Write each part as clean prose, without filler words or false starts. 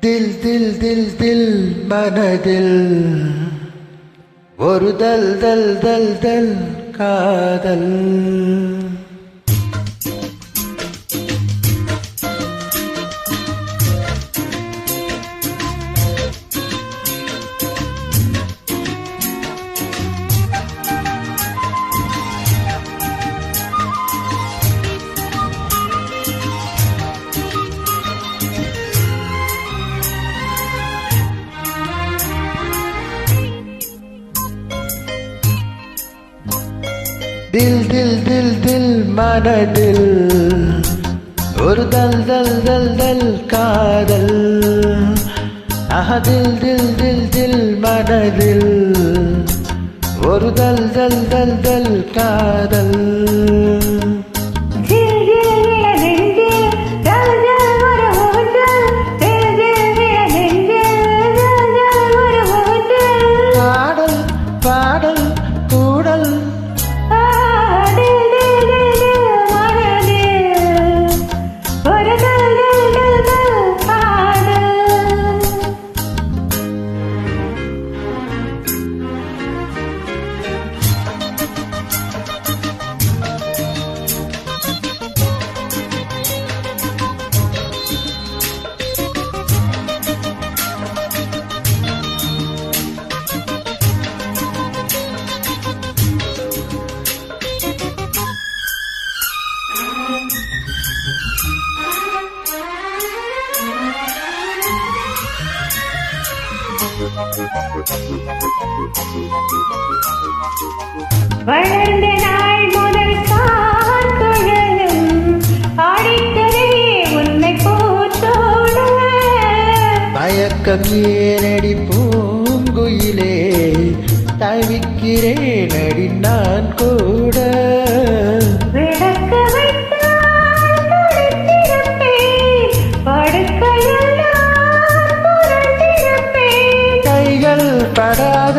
தில் தில் தில் தில் மனதில் ஒரு தல் தல் தல் தல் காதல். தில் தில் தில் தில் மனதில் ஒரு தல் தல் தல் தல் காதல். தில் தில் தில் தில் மனதில் ஒரு தல் தல் தல் தல் காதல். பாடல் பாடல் கூடல் வளர்ந்த நாள் முதல் கார்குழலும் ஆடித்தரே உன்னை போற்றோட. மயக்கம் ஏனடி பூங்குயிலே, தவிக்கிறேன் அடி நான் கூட. விளக்க வைத்தால் துடித்திருப்பேன், படுக்கையெல்லாம் புரண்டிருப்பேன். கைகள் படாத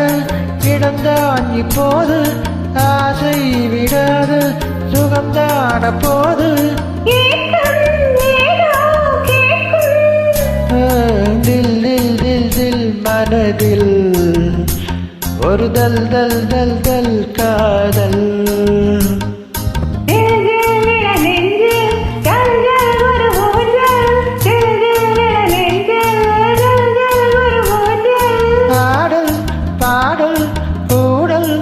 கிடந்தான் இப்போது, ஆசை விடாத சுகம்தான போது. தில் தில் தில் தில் மனதில் ஒரு தல் தல் தல் தல் காதல். பாடல் பாடல் கூடல்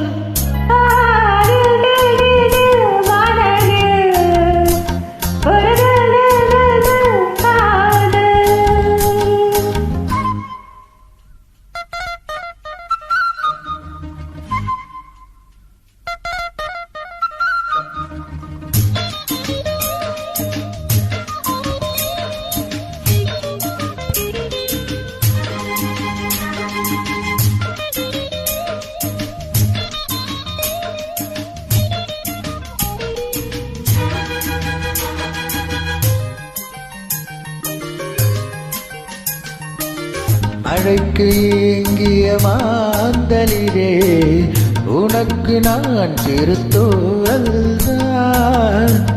மழைக்கு ஏங்கிய மாந்தலிலே, உனக்கு நான் திருத்தோல்தான்.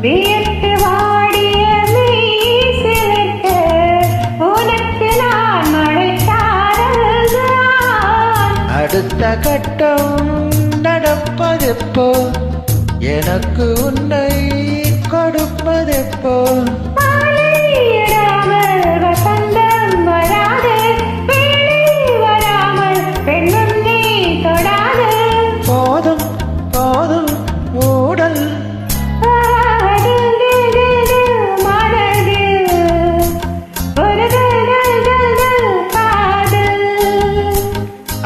வியர்த்து வாடிய மீசிலிட்ட உனக்கு நான் மழைக்காரல்தான். அடுத்த கட்டம் நடப்பதெப்போ, எனக்கு உன்னை கொடுப்பதெப்போ. போதும் போதும் ஊடல்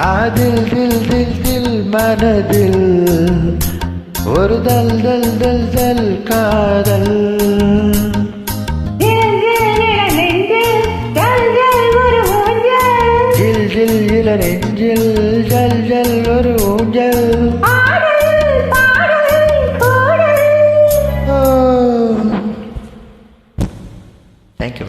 அதில் தில் தில் தில் மனதில் ஒரு தல் தல் தல் தல் காதல். ஜில் ஜில் இள நெஞ்சில் ஜல் ஜல் ஒரு ஊஞ்சல். Thank you.